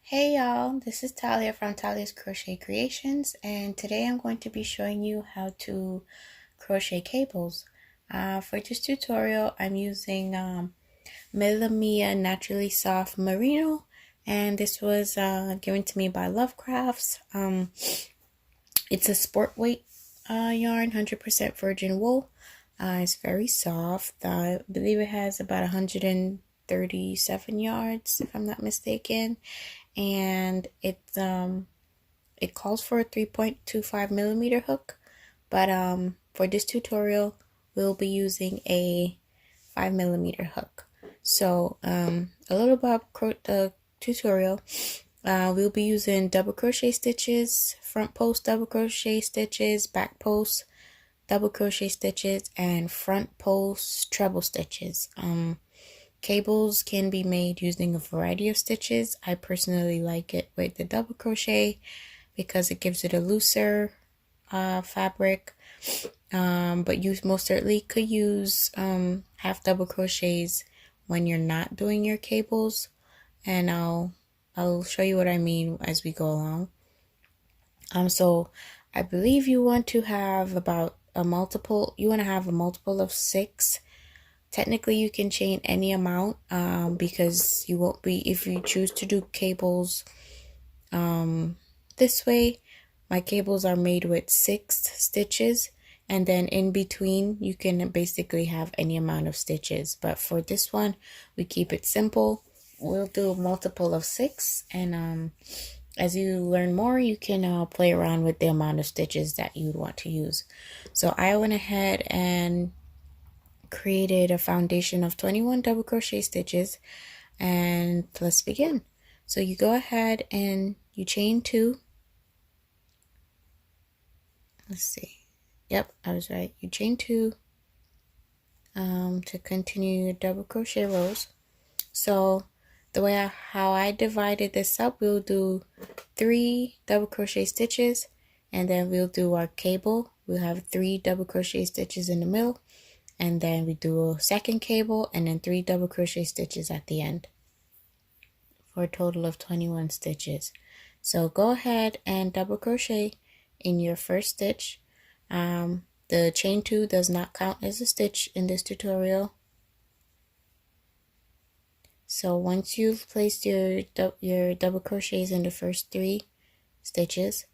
Hey y'all, this is Talia from Talia's Crochet Creations, and today I'm going to be showing you how to crochet cables. For this tutorial, I'm using Millamia Naturally Soft Merino, and this was given to me by Lovecrafts. It's a sport weight yarn, 100% virgin wool. It's very soft. I believe it has about 137 yards, if I'm not mistaken, and it calls for a 3.25 millimeter hook, but for this tutorial we'll be using a 5 millimeter hook. So a little about the tutorial. We'll be using double crochet stitches, front post double crochet stitches, back post double crochet stitches, and front post treble stitches. Cables can be made using a variety of stitches. I personally like it with the double crochet because it gives it a looser fabric, but you most certainly could use half double crochets when you're not doing your cables, and I'll show you what I mean as we go along. So I believe you want to have about a multiple of 6. Technically, you can chain any amount because you won't be, if you choose to do cables this way. My cables are made with 6 stitches, and then in between you can basically have any amount of stitches, but for this one we keep it simple. We'll do a multiple of 6, and as you learn more you can play around with the amount of stitches that you want to use. So I went ahead and created a foundation of 21 double crochet stitches, and let's begin. So you go ahead and you chain 2. Let's see. Yep, I was right. You chain 2 to continue your double crochet rows. So the way how I divided this up, we'll do 3 double crochet stitches, and then we'll do our cable. We'll have 3 double crochet stitches in the middle, and then we do a second cable, and then 3 double crochet stitches at the end for a total of 21 stitches. So go ahead and double crochet in your first stitch. The chain 2 does not count as a stitch in this tutorial. So once you've placed your double crochets in the first 3 stitches,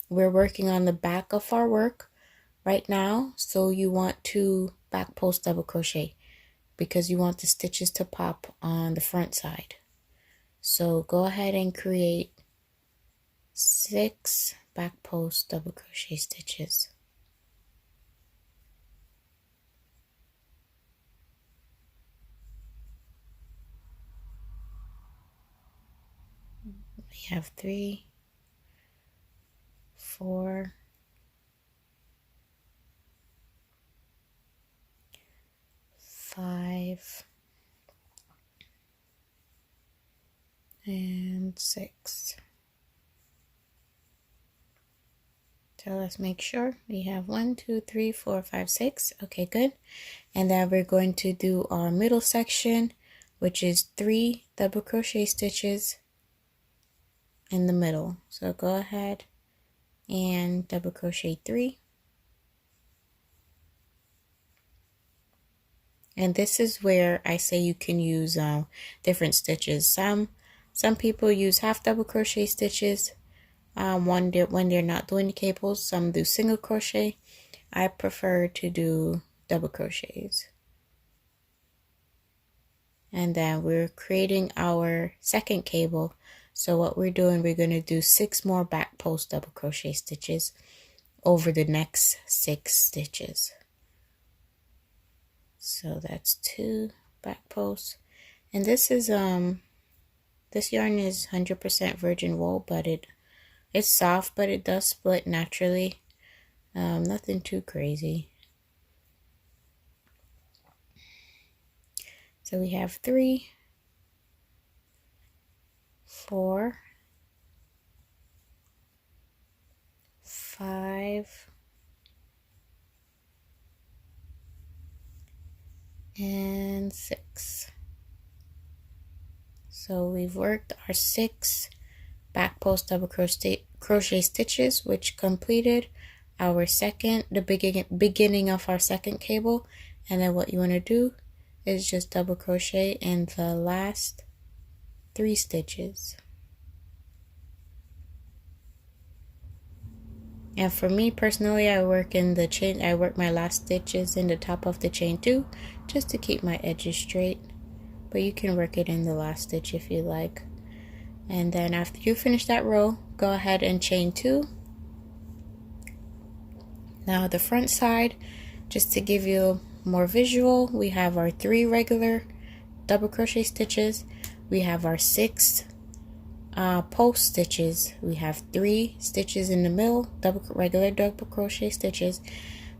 we're working on the back of our work right now, so you want to back post double crochet because you want the stitches to pop on the front side. So go ahead and create 6 back post double crochet stitches. We have 3, 4, 5, and 6. So let's make sure we have 1, 2, 3, 4, 5, 6. Okay, good. And then we're going to do our middle section, which is 3 double crochet stitches in the middle. So go ahead and double crochet 3. And this is where I say you can use different stitches. Some people use half double crochet stitches when they're not doing the cables. Some do single crochet. I prefer to do double crochets. And then we're creating our second cable. So what we're doing, we're going to do 6 more back post double crochet stitches over the next 6 stitches. So that's 2 back posts, and this is this yarn is 100% virgin wool, but it's soft, but it does split naturally. Nothing too crazy. So we have 3, 4, 5, and 6. So we've worked our 6 back post double crochet stitches, which completed our beginning of our second cable. And then what you want to do is just double crochet in the last 3 stitches. And for me personally, I work in the chain. I work my last stitches in the top of the chain too, just to keep my edges straight. But you can work it in the last stitch if you like. And then after you finish that row, go ahead and chain 2. Now the front side, just to give you more visual, we have our 3 regular double crochet stitches. We have our 6 post stitches. We have 3 stitches in the middle, regular double crochet stitches.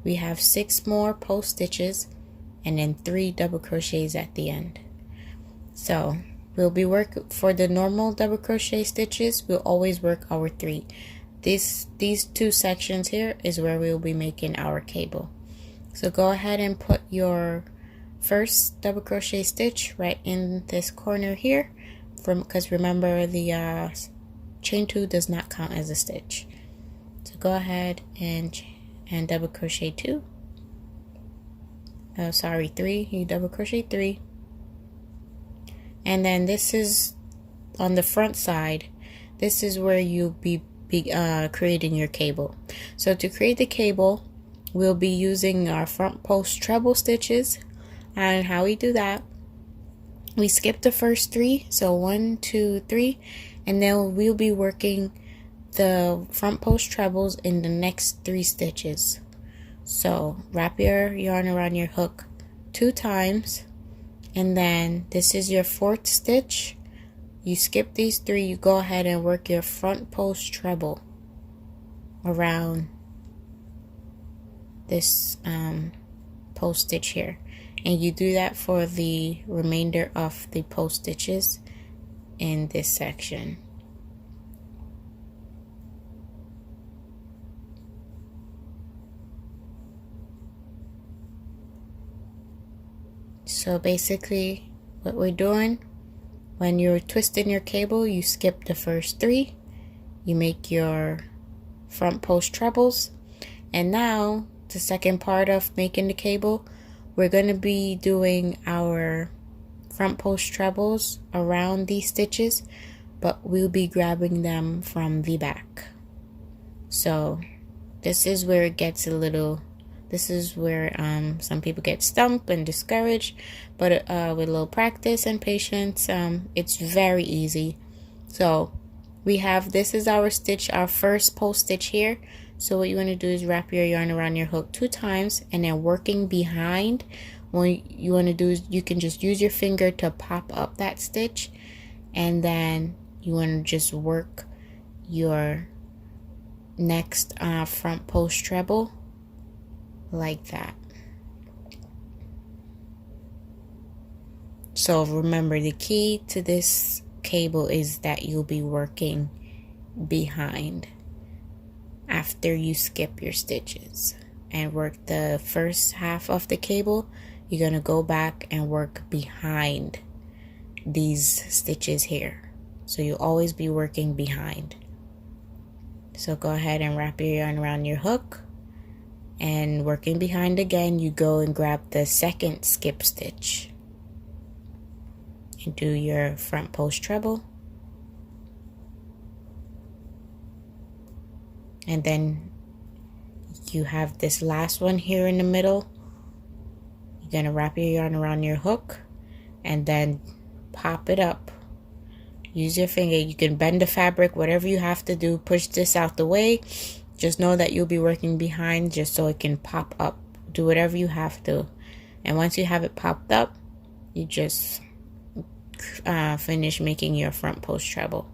We have 6 more post stitches, and then 3 double crochets at the end. So we'll be working for the normal double crochet stitches. We'll always work our 3. These 2 sections here is where we'll be making our cable. So go ahead and put your first double crochet stitch right in this corner here, because remember the chain 2 does not count as a stitch. So go ahead and double crochet 2. Oh, sorry, 3. You double crochet 3. And then this is on the front side. This is where you'll be creating your cable. So to create the cable, we'll be using our front post treble stitches. And how we do that, we skip the first 3, so 1, 2, 3, and then we'll be working the front post trebles in the next 3 stitches. So wrap your yarn around your hook 2 times, and then this is your 4th stitch. You skip these 3, you go ahead and work your front post treble around this post stitch here, and you do that for the remainder of the post stitches in this section. So basically what we're doing, when you're twisting your cable, you skip the first 3, you make your front post trebles, and now the second part of making the cable, we're going to be doing our front post trebles around these stitches, but we'll be grabbing them from the back. So this is where it gets a little, this is where some people get stumped and discouraged, but with a little practice and patience, it's very easy. So we have, this is our stitch, our first post stitch here. So what you want to do is wrap your yarn around your hook 2 times, and then working behind, what you want to do is you can just use your finger to pop up that stitch, and then you want to just work your next front post treble like that. So remember, the key to this cable is that you'll be working behind after you skip your stitches and work the first half of the cable. You're going to go back and work behind these stitches here. So you'll always be working behind. So go ahead and wrap your yarn around your hook, and working behind again, you go and grab the second skip stitch and do your front post treble. And then you have this last one here in the middle. You're going to wrap your yarn around your hook and then pop it up. Use your finger. You can bend the fabric, whatever you have to do. Push this out the way. Just know that you'll be working behind just so it can pop up. Do whatever you have to. And once you have it popped up, you just finish making your front post treble.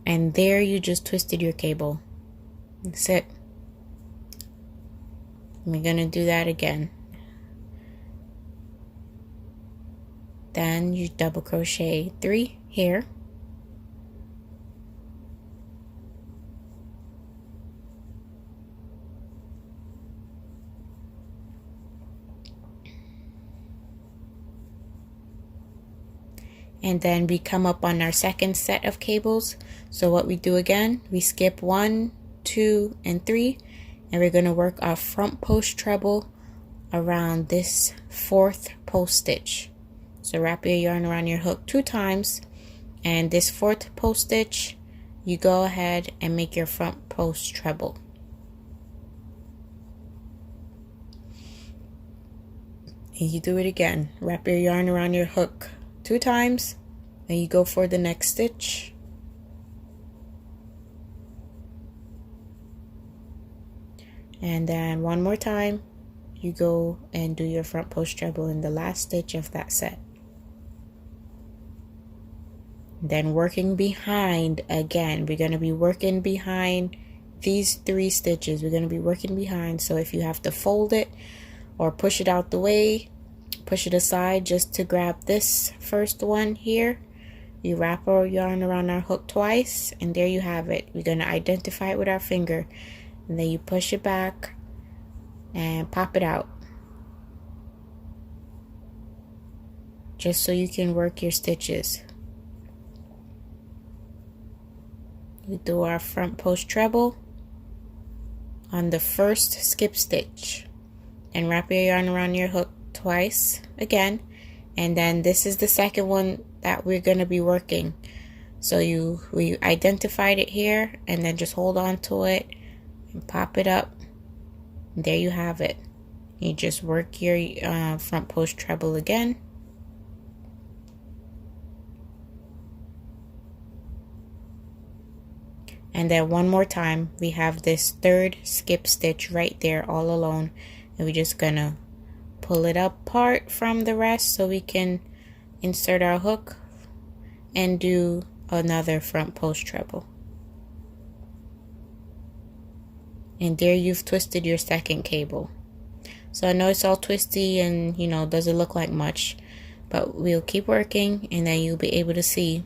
And there you just twisted your cable. That's it. We're gonna do that again. Then you double crochet 3 here. and then we come up on our second set of cables. So what we do again, we skip 1, 2, and 3, and we're going to work our front post treble around this 4th post stitch. So wrap your yarn around your hook 2 times, and this 4th post stitch, you go ahead and make your front post treble. And you do it again. Wrap your yarn around your hook 2 times, and you go for the next stitch. And then one more time, you go and do your front post treble in the last stitch of that set. Then working behind again, we're going to be working behind these 3 stitches. We're going to be working behind. So if you have to fold it or push it out the way, push it aside just to grab this first one here, you wrap our yarn around our hook twice, and there you have it. We're going to identify it with our finger, and then you push it back and pop it out, just so you can work your stitches. We do our front post treble on the first skip stitch, and wrap your yarn around your hook twice again, and then this is the second one that we're going to be working. So we identified it here, and then just hold on to it and pop it up, and there you have it. You just work your front post treble again, and then one more time we have this 3rd skip stitch right there all alone, and we're just gonna pull it apart from the rest so we can insert our hook and do another front post treble. And there you've twisted your second cable. So I know it's all twisty and, you know, doesn't look like much, but we'll keep working, and then you'll be able to see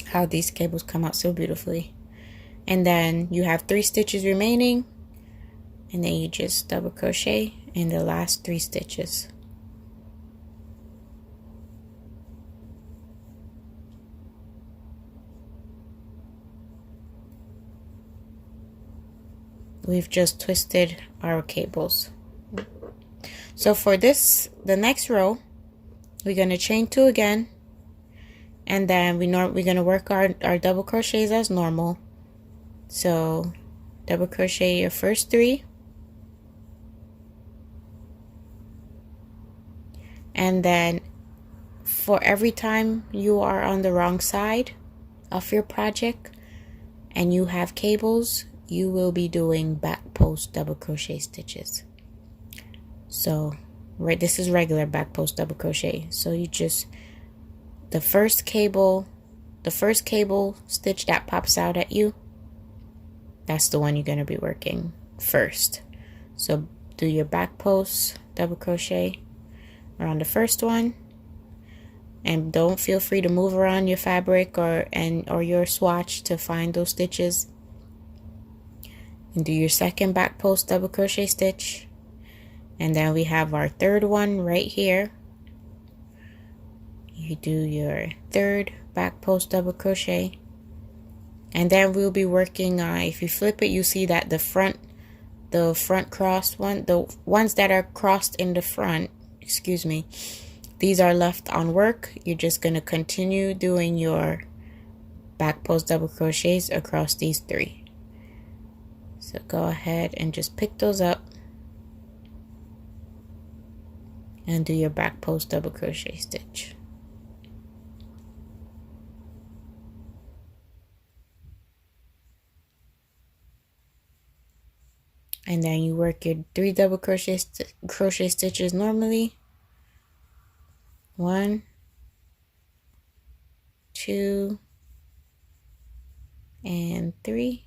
how these cables come out so beautifully. And then you have 3 stitches remaining, and then you just double crochet in the last 3 stitches. We've just twisted our cables. So for this, the next row, we're going to chain 2 again, and then we're going to work our double crochets as normal. So double crochet your first 3, and then for every time you are on the wrong side of your project and you have cables, you will be doing back post double crochet stitches. So this is regular back post double crochet. So you just, the first cable stitch that pops out at you, that's the one you're going to be working first. So do your back post double crochet around the first one, and don't feel free to move around your fabric or your swatch to find those stitches. And do your second back post double crochet stitch, and then we have our 3rd one right here. You do your 3rd back post double crochet, and then we'll be working if you flip it, you see that the front crossed one, the ones that are crossed in the front, excuse me, these are left on work. You're just going to continue doing your back post double crochets across these 3. So go ahead and just pick those up and do your back post double crochet stitch. And then you work your 3 double crochet stitches normally. 1, 2, and 3.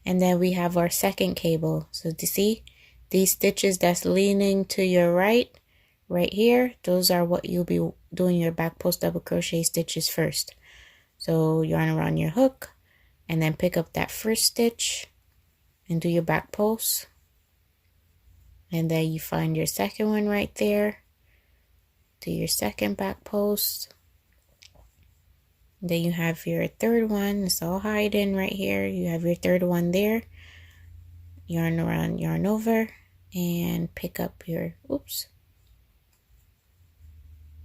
And then we have our second cable. So to see these stitches that's leaning to your right here, those are what you'll be doing your back post double crochet stitches first. So yarn around your hook, and then pick up that first stitch and do your back post, and then you find your second one right there, do your second back post. Then you have your third one. It's all hiding right here. You have your third one there. Yarn around, yarn over, and pick up your, oops.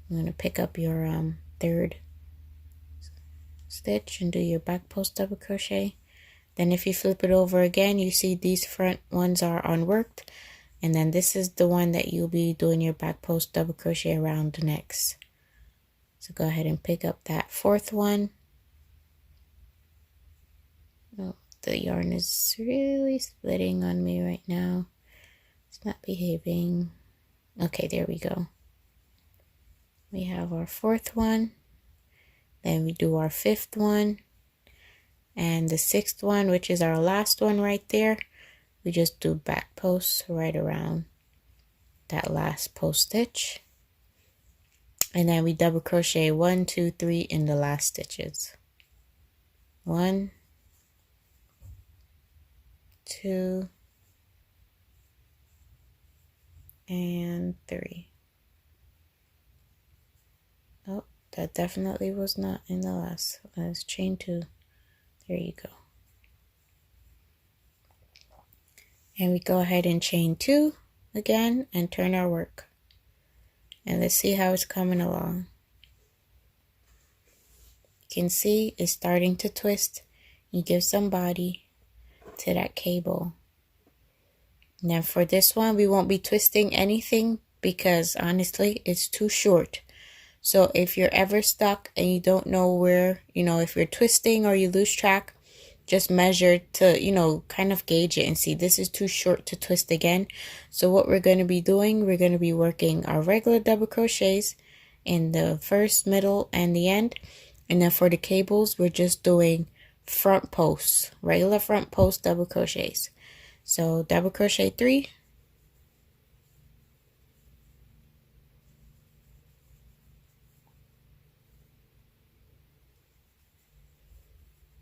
I'm going to pick up your third stitch and do your back post double crochet. Then if you flip it over again, you see these front ones are unworked, and then this is the one that you'll be doing your back post double crochet around next. So go ahead and pick up that fourth one. Oh, the yarn is really splitting on me right now. It's not behaving. Okay, there we go. We have our fourth one. Then we do our fifth one. And the sixth one, which is our last one right there, we just do back posts right around that last post stitch. And then we double crochet 1, 2, 3 in the last stitches. 1, 2, and 3. Oh, that definitely was not in the last. Let's chain 2. There you go. And we go ahead and chain 2 again and turn our work. And let's see how it's coming along. You can see it's starting to twist. You give some body to that cable. Now for this one, we won't be twisting anything because honestly, it's too short. So if you're ever stuck and you don't know where, if you're twisting or you lose track, just measure to, kind of gauge it and see this is too short to twist again. So what we're going to be doing, we're going to be working our regular double crochets in the first, middle, and the end. And then for the cables, we're just doing front posts, regular front post double crochets. So double crochet 3.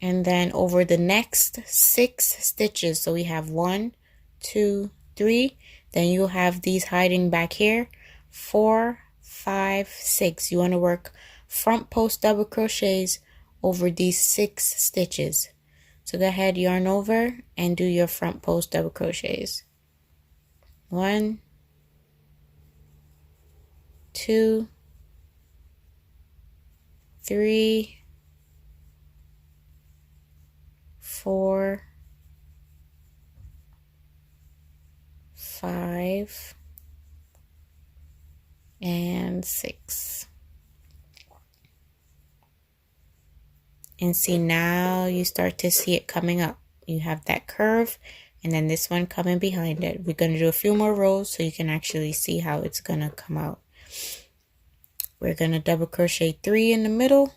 And then over the next 6 stitches, so we have 1, 2, 3, then you'll have these hiding back here, 4, 5, 6. You want to work front post double crochets over these 6 stitches. So go ahead, yarn over and do your front post double crochets. 1, 2, 3, 4, 5, and 6. And see, now you start to see it coming up. You have that curve and then this one coming behind it. We're going to do a few more rows so you can actually see how it's going to come out. We're going to double crochet 3 in the middle.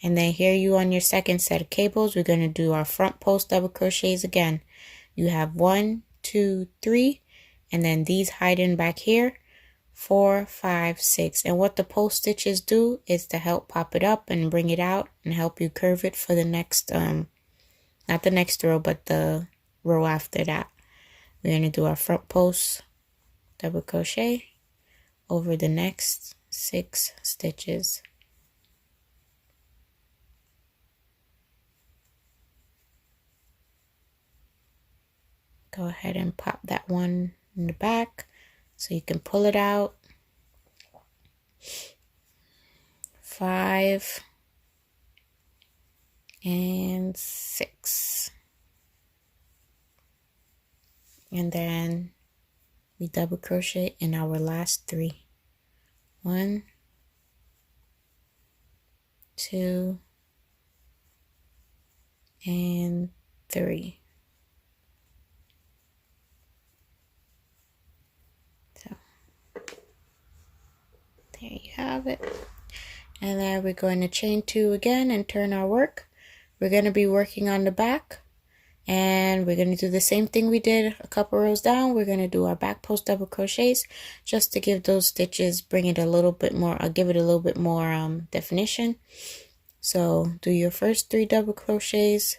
And then here you on your second set of cables, we're going to do our front post double crochets again. You have 1, 2, 3, and then these hiding back here, 4, 5, 6. And what the post stitches do is to help pop it up and bring it out and help you curve it for the next, not the next row, but the row after that. We're going to do our front post double crochet over the next 6 stitches. Go ahead and pop that one in the back so you can pull it out. 5 and 6. And then we double crochet in our last 3. 1, 2, and 3. So there you have it. And then we're going to chain 2 again and turn our work. We're going to be working on the back, and we're going to do the same thing we did a couple rows down. We're going to do our back post double crochets just to give those stitches, bring it a little bit more, I'll give it a little bit more definition. So do your first 3 double crochets,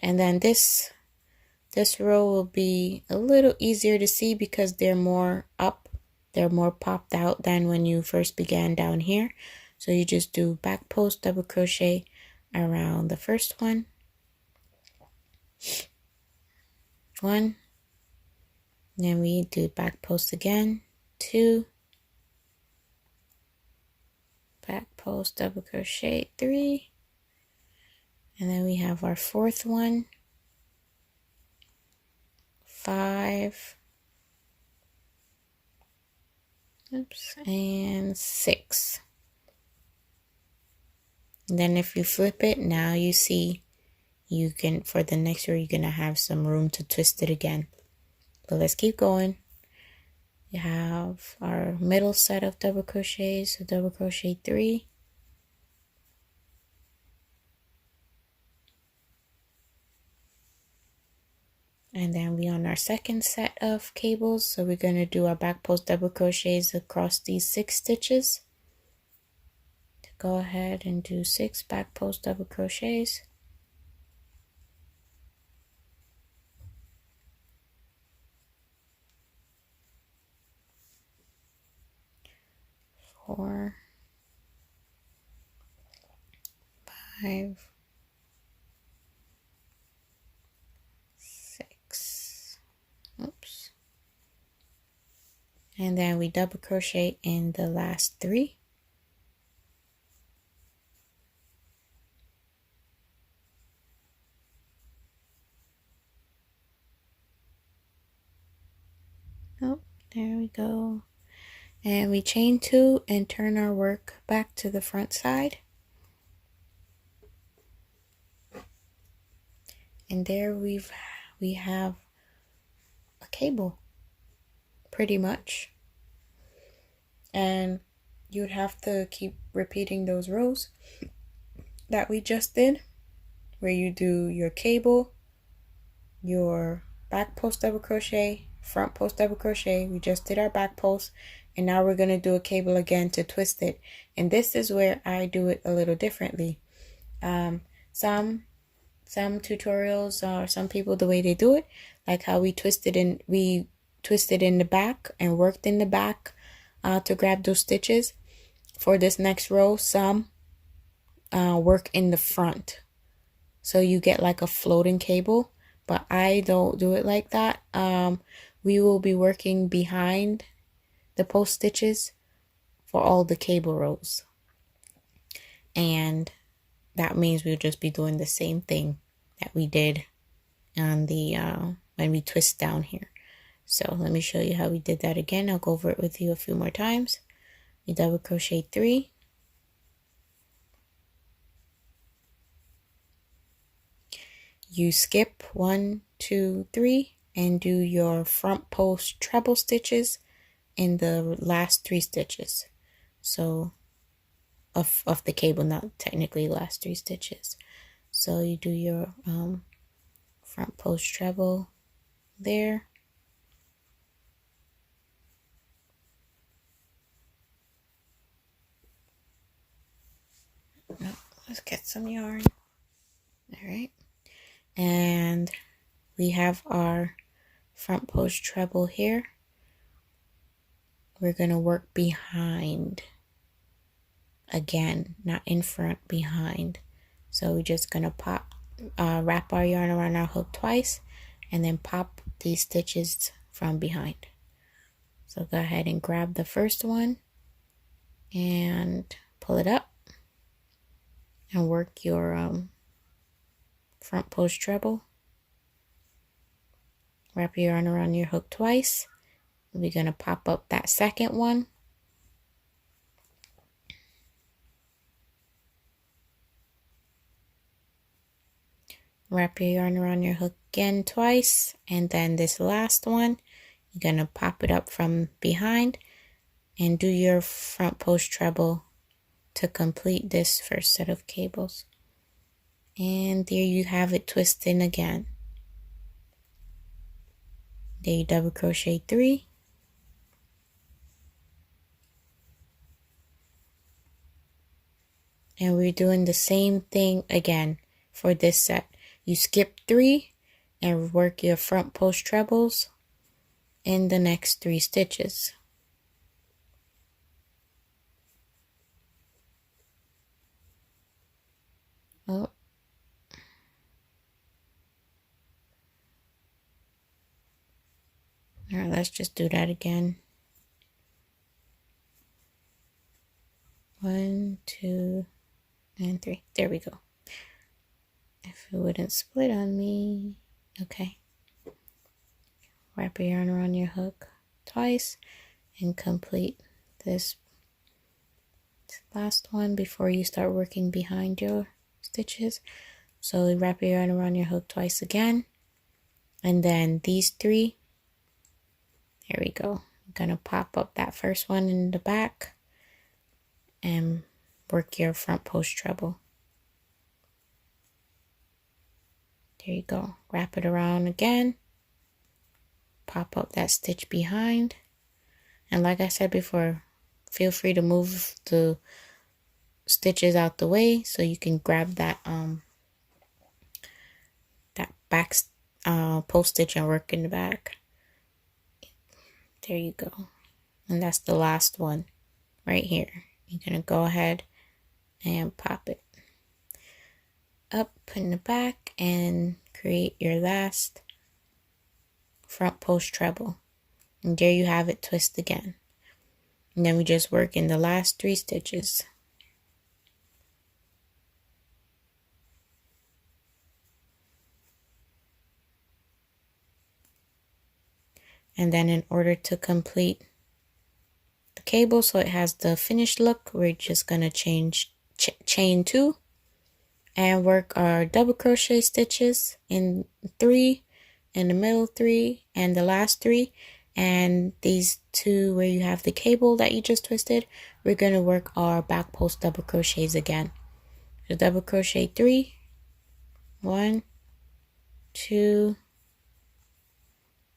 And then this row will be a little easier to see because they're more up, they're more popped out than when you first began down here. So you just do back post double crochet around the first one, then we do back post again, 2, back post double crochet 3, and then we have our fourth one, 5, and 6. And then if you flip it, now you see you can, for the next row, you're gonna have some room to twist it again. But let's keep going. You have our middle set of double crochets, so double crochet 3, and then we on our second set of cables, so we're going to do our back post double crochets across these 6 stitches. To go ahead and do 6 back post double crochets. Four, 5, 6. Oops. And then we double crochet in the last 3. Oh, there we go. And we chain 2 and turn our work back to the front side. And there we have a cable, pretty much. And you would have to keep repeating those rows that we just did, where you do your cable, your back post double crochet, front post double crochet. We just did our back post, and now we're going to do a cable again to twist it. And this is where I do it a little differently. Some tutorials or some people, the way they do it, like how we twisted in the back and worked in the back to grab those stitches. For this next row, some work in the front, so you get like a floating cable, but I don't do it like that. We will be working behind the post stitches for all the cable rows, and that means we'll just be doing the same thing that we did on the when we twist down here. So let me show you how we did that again. I'll go over it with you a few more times. We double crochet 3, you skip 1, 2, 3 and do your front post treble stitches in the last 3 stitches. So of the cable, not technically last 3 stitches. So you do your front post treble there. Let's get some yarn. All right, and we have our front post treble here. We're gonna work behind again, not in front, behind. So we're just gonna wrap our yarn around our hook twice and then pop these stitches from behind. So go ahead and grab the first one and pull it up and work your front post treble. Wrap your yarn around your hook twice. We're gonna pop up that second one. Wrap your yarn around your hook again twice, and then this last one, you're gonna pop it up from behind and do your front post treble to complete this first set of cables. And there you have it, twisting again. There you double crochet 3, and we're doing the same thing again for this set. you skip 3 and work your front post trebles in the next 3 stitches. Oh. All right, let's just do that again. 1, 2, and 3. There we go. If it wouldn't split on me. Okay. Wrap your yarn around your hook twice and complete this last one before you start working behind your stitches. So wrap your yarn around your hook twice again, and then these 3, there we go. I'm gonna pop up that first one in the back and work your front post treble. There you go. Wrap it around again, pop up that stitch behind, and like I said before, feel free to move the stitches out the way so you can grab that that back post stitch and work in the back. There you go. And that's the last one right here. You're gonna go ahead and pop it up in the back and create your last front post treble. And there you have it, twist again. And then we just work in the last 3 stitches. And then in order to complete the cable so it has the finished look, we're just going to chain 2 and work our double crochet stitches in 3, in the middle 3, and the last 3. And these 2 where you have the cable that you just twisted, we're going to work our back post double crochets again. So double crochet 3, 1, 2,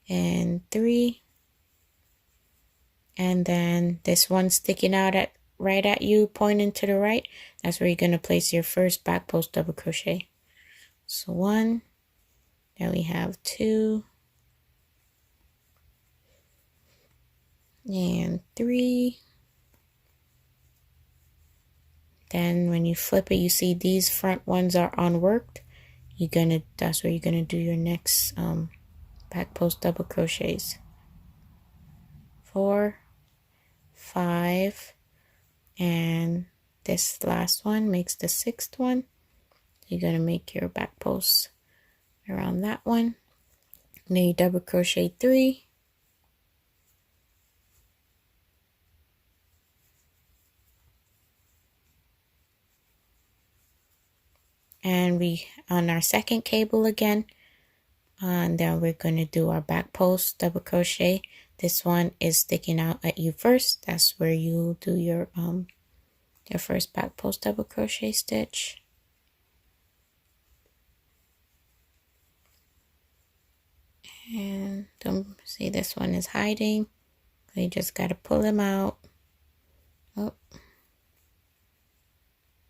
and 3, and then this one sticking out at right at you, pointing to the right, that's where you're going to place your first back post double crochet. So 1, then we have 2, and 3. Then when you flip it, you see these front ones are unworked. That's where you're gonna do your next back post double crochets. 4, 5, and this last one makes the 6th one. You're gonna make your back post around that one. And then you double crochet 3, and we on our second cable again, and then we're going to do our back post double crochet. This one is sticking out at you first. That's where you do your first back post double crochet stitch. And don't see this one is hiding. You just got to pull them out. Oh.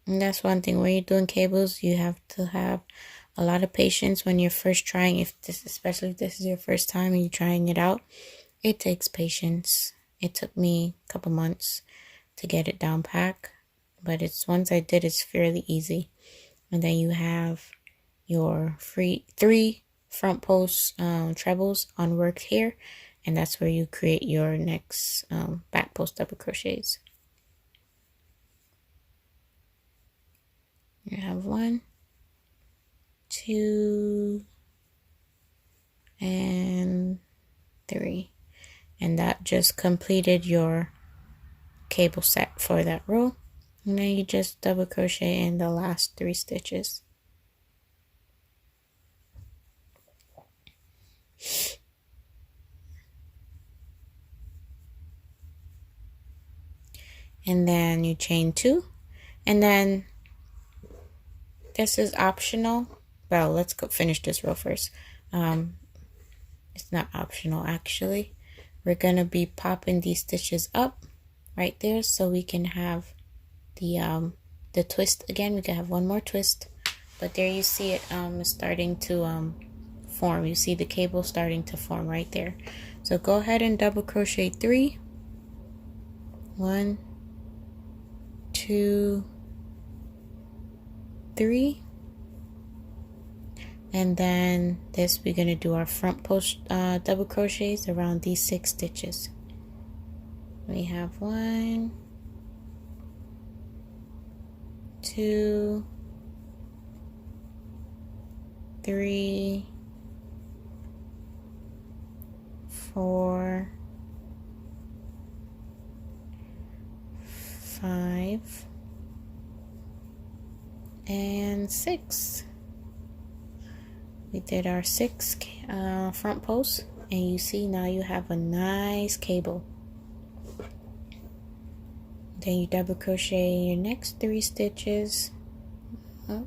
And that's one thing when you're doing cables, you have to have a lot of patience when you're first trying. Especially if this is your first time and you're trying it out, it takes patience. It took me a couple months to get it down pat, but once I did, it's fairly easy. And then you have your 3 front post trebles unworked here, and that's where you create your next back post double crochets. You have 1, 2, and 3, and that just completed your cable set for that row. And then you just double crochet in the last 3 stitches. And then you chain 2, and then this is optional. Well, let's go finish this row first. It's not optional actually. We're gonna be popping these stitches up right there so we can have the twist again. We can have one more twist, but there you see it is starting to form. You see the cable starting to form right there. So go ahead and double crochet 3. 1, 2, 3, and then this we're going to do our front post double crochets around these 6 stitches. We have 1, 2, 3, 4, 5, and 6. We did our 6 front posts, and you see now you have a nice cable. Then you double crochet your next 3 stitches up.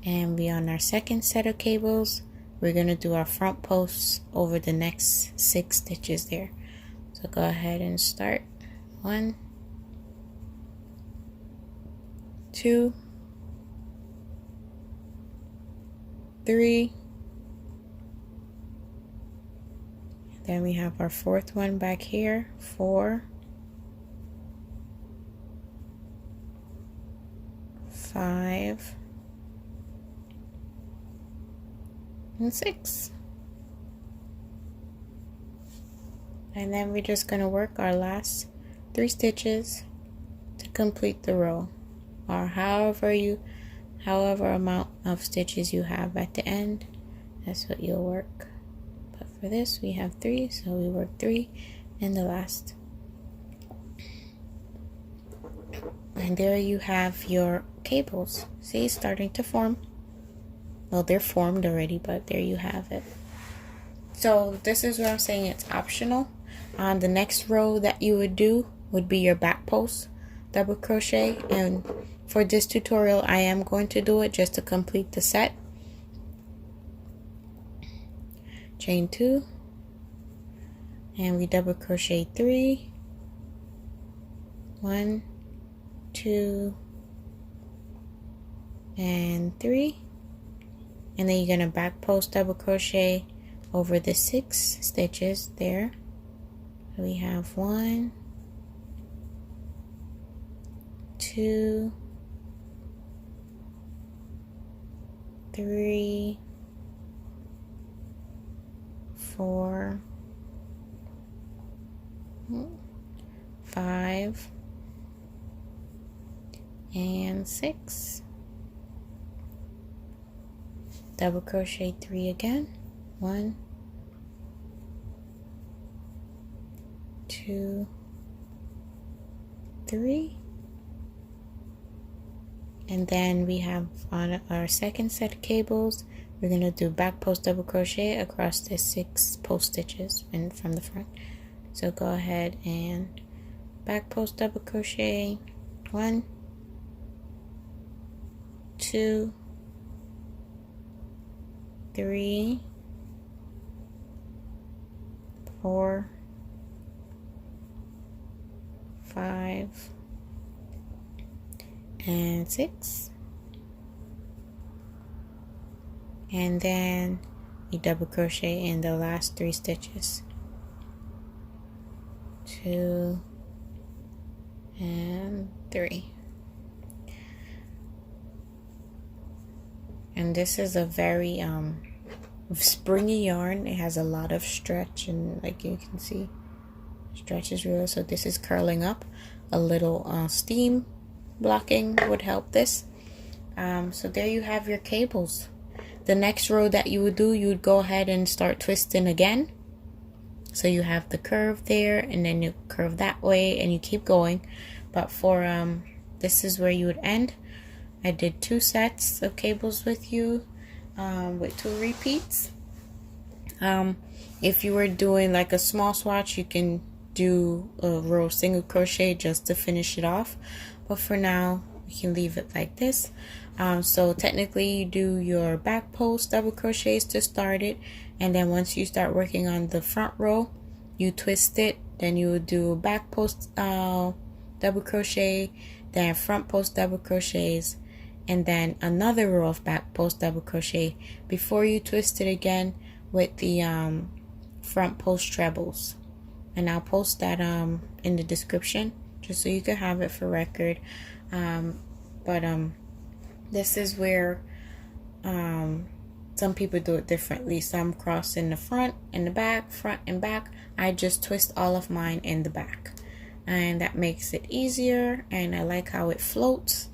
And we on our second set of cables, we're going to do our front posts over the next 6 stitches there. So go ahead and start. 1, 2, 3. Then we have our 4th one back here. 4, 5, and 6. And then we're just going to work our last 3 stitches to complete the row, or however amount of stitches you have at the end, that's what you'll work. But for this we have 3, so we work 3 in the last. And there you have your cables. See, it's starting to form. Well, they're formed already, but there you have it. So this is where I'm saying it's optional. On the next row that you would do would be your back post double crochet, and for this tutorial I am going to do it just to complete the set. Chain 2, and we double crochet 3. 1, 2, and 3. And then you're going to back post double crochet over the 6 stitches there. We have 1, 2, 3, 4, 5, and 6. Double crochet 3 again. 1, 2, 3. And then we have on our second set of cables, we're going to do back post double crochet across the 6 post stitches and from the front. So go ahead and back post double crochet 1, 2, 3, 4, 5, and 6. And then you double crochet in the last 3 stitches. 2 and 3. And this is a very springy yarn. It has a lot of stretch, and like you can see, stretch is real. So this is curling up. A little steam blocking would help this. So there you have your cables. The next row that you would do, you would go ahead and start twisting again. So you have the curve there, and then you curve that way, and you keep going. But for this is where you would end. I did 2 sets of cables with you, with 2 repeats. If you were doing like a small swatch, you can do a row single crochet just to finish it off. But for now, you can leave it like this. So technically you do your back post double crochets to start it, and then once you start working on the front row, you twist it, then you would do back post double crochet, then front post double crochets, and then another row of back post double crochet before you twist it again with the front post trebles. And I'll post that in the description just so you can have it for record. This is where some people do it differently. Some cross in the front and the back, front and back. I just twist all of mine in the back, and that makes it easier, and I like how it floats.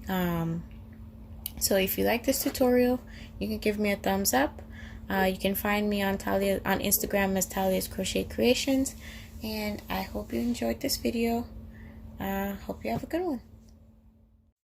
So if you like this tutorial, you can give me a thumbs up. You can find me on Instagram as Talia's Crochet Creations, and I hope you enjoyed this video. Hope you have a good one.